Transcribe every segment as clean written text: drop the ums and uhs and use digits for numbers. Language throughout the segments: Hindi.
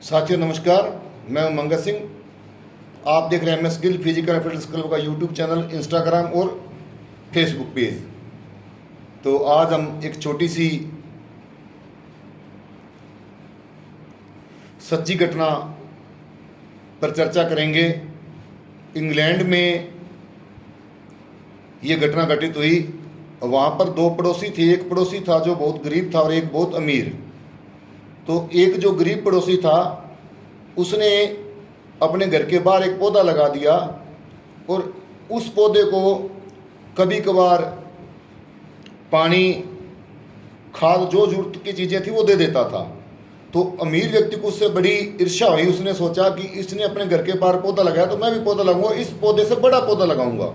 साथियों नमस्कार, मैं मंगत सिंह। आप देख रहे हैं MS Gill physical and fitness club का यूट्यूब चैनल, इंस्टाग्राम और फेसबुक पेज। तो आज हम एक छोटी सी सच्ची घटना पर चर्चा करेंगे। इंग्लैंड में ये घटना घटित हुई। वहाँ पर दो पड़ोसी थे। एक पड़ोसी था जो बहुत गरीब था और एक बहुत अमीर। तो एक जो गरीब पड़ोसी था उसने अपने घर के बाहर एक पौधा लगा दिया और उस पौधे को कभी कभार पानी, खाद, जो जरूरत की चीज़ें थी वो दे देता था। तो अमीर व्यक्ति को उससे बड़ी ईर्ष्या हुई। उसने सोचा कि इसने अपने घर के बाहर पौधा लगाया तो मैं भी पौधा लगाऊंगा, इस पौधे से बड़ा पौधा लगाऊंगा।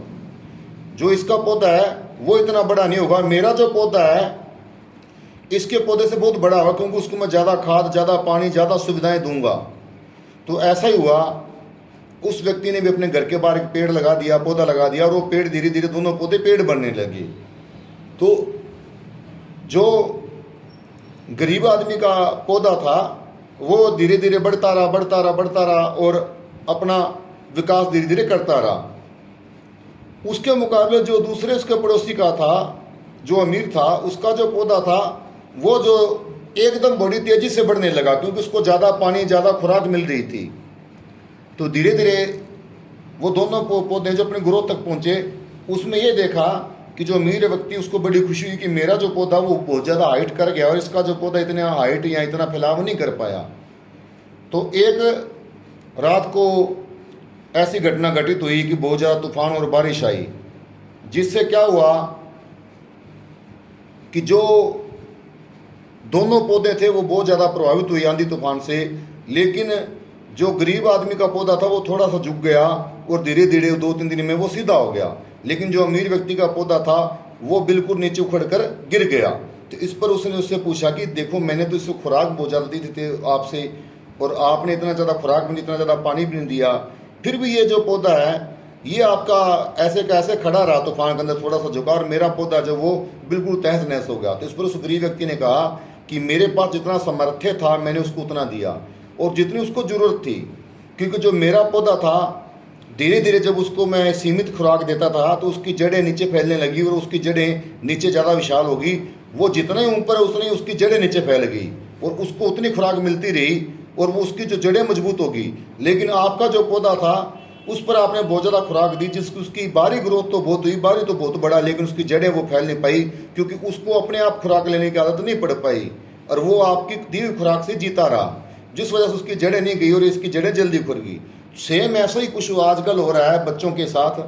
जो इसका पौधा है वो इतना बड़ा नहीं होगा, मेरा जो पौधा है इसके पौधे से बहुत बड़ा होगा, क्योंकि उसको मैं ज़्यादा खाद, ज़्यादा पानी, ज़्यादा सुविधाएं दूंगा। तो ऐसा ही हुआ। उस व्यक्ति ने भी अपने घर के बाहर एक पेड़ लगा दिया, पौधा लगा दिया, और वो पेड़ धीरे धीरे, दोनों पौधे पेड़ बनने लगे। तो जो गरीब आदमी का पौधा था वो धीरे धीरे बढ़ता रहा और अपना विकास धीरे धीरे करता रहा। उसके मुकाबले जो दूसरे उसके पड़ोसी का था, जो अमीर था, उसका जो पौधा था वो जो एकदम बड़ी तेजी से बढ़ने लगा, क्योंकि उसको ज़्यादा पानी, ज़्यादा खुराक मिल रही थी। तो धीरे धीरे वो दोनों पौधे जो अपने ग्रोथ तक पहुंचे, उसमें ये देखा कि जो अमीर व्यक्ति, उसको बड़ी खुशी हुई कि मेरा जो पौधा वो बहुत ज़्यादा हाइट कर गया और इसका जो पौधा इतने हाइट या इतना फैलाव नहीं कर पाया। तो एक रात को ऐसी घटना घटित हुई कि बहुत ज़्यादा तूफान और बारिश आई, जिससे क्या हुआ कि जो दोनों पौधे थे वो बहुत ज़्यादा प्रभावित हुए आंधी तूफान से। लेकिन जो गरीब आदमी का पौधा था वो थोड़ा सा झुक गया और धीरे धीरे 2-3 दिन में वो सीधा हो गया। लेकिन जो अमीर व्यक्ति का पौधा था वो बिल्कुल नीचे उखड़ कर गिर गया। तो इस पर उसने उससे पूछा कि देखो, मैंने तो इसको खुराक बहुत ज़्यादा दी थी आपसे, और आपने इतना ज़्यादा खुराक भी नहीं, इतना ज़्यादा पानी भी नहीं दिया, फिर भी ये जो पौधा है ये आपका ऐसे कैसे खड़ा रहा तूफान के अंदर, थोड़ा सा झुका, और मेरा पौधा जो वो बिल्कुल तहस नहस हो गया। तो इस पर उस गरीब व्यक्ति ने कहा कि मेरे पास जितना सामर्थ्य था मैंने उसको उतना दिया, और जितनी उसको ज़रूरत थी, क्योंकि जो मेरा पौधा था धीरे धीरे जब उसको मैं सीमित खुराक देता था तो उसकी जड़ें नीचे फैलने लगी, और उसकी जड़ें नीचे ज़्यादा विशाल होगी। वो जितना ही ऊपर है उतनी उसकी जड़ें नीचे फैल गई और उसको उतनी खुराक मिलती रही और वो उसकी जो जड़ें मजबूत होगी। लेकिन आपका जो पौधा था उस पर आपने बहुत ज़्यादा खुराक दी, जिसकी उसकी बाहरी ग्रोथ तो बहुत हुई, बाहरी तो बहुत बड़ा, लेकिन उसकी जड़ें वो फैल नहीं पाई, क्योंकि उसको अपने आप खुराक लेने की आदत नहीं पड़ पाई, और वो आपकी दी हुई खुराक से जीता रहा, जिस वजह से उसकी जड़ें नहीं गई और इसकी जड़ें जल्दी खुल गई। सेम ऐसा ही कुछ आजकल हो रहा है बच्चों के साथ,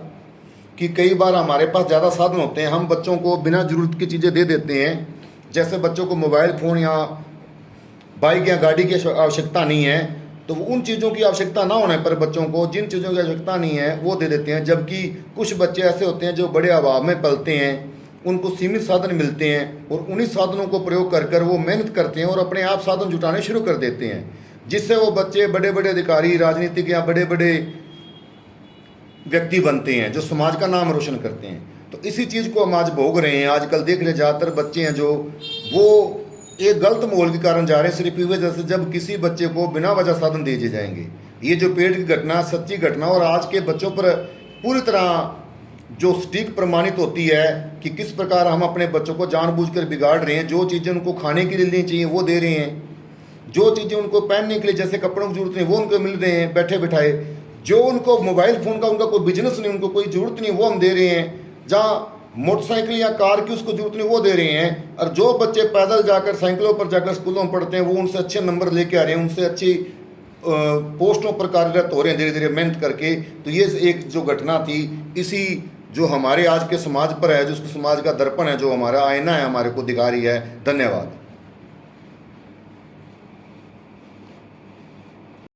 कि कई बार हमारे पास ज़्यादा साधन होते हैं, हम बच्चों को बिना ज़रूरत की चीज़ें दे देते हैं। जैसे बच्चों को मोबाइल फ़ोन या बाइक या गाड़ी की आवश्यकता नहीं है, तो उन चीज़ों की आवश्यकता ना होने पर बच्चों को जिन चीज़ों की आवश्यकता नहीं है वो दे देते हैं। जबकि कुछ बच्चे ऐसे होते हैं जो बड़े अभाव में पलते हैं, उनको सीमित साधन मिलते हैं और उन्हीं साधनों को प्रयोग कर कर वो मेहनत करते हैं और अपने आप साधन जुटाने शुरू कर देते हैं, जिससे वो बच्चे बड़े बड़े अधिकारी, राजनीतिक या बड़े बड़े व्यक्ति बनते हैं जो समाज का नाम रोशन करते हैं। तो इसी चीज़ को हम आज भोग रहे हैं। आजकल देख रहे ज़्यादातर बच्चे हैं जो वो एक गलत माहौल के कारण जा रहे हैं, सिर्फ इस वजह से जब किसी बच्चे को बिना वजह साधन दिए जाएंगे। ये जो पेड़ की घटना सच्ची घटना, और आज के बच्चों पर पूरी तरह जो सटीक प्रमाणित होती है कि किस प्रकार हम अपने बच्चों को जानबूझकर बिगाड़ रहे हैं। जो चीज़ें उनको खाने के लिए नहीं चाहिए वो दे रहे हैं, जो चीज़ें उनको पहनने के लिए जैसे कपड़ों की जरूरत नहीं वो उनको मिल रहे हैं बैठे बिठाए, जो उनको मोबाइल फ़ोन का उनका कोई बिजनेस नहीं, उनको कोई ज़रूरत नहीं वो हम दे रहे हैं, जहाँ मोटरसाइकिल या कार की उसको जरूरत नहीं वो दे रहे हैं। और जो बच्चे पैदल जाकर, साइकिलों पर जाकर स्कूलों में पढ़ते हैं वो उनसे अच्छे नंबर लेके आ रहे हैं, उनसे अच्छी पोस्टों पर कार्यरत हो रहे हैं धीरे धीरे मेहनत करके। तो ये एक जो घटना थी, इसी जो हमारे आज के समाज पर है, जो उसके समाज का दर्पण है, जो हमारा आईना है, हमारे को दिखा रही है। धन्यवाद।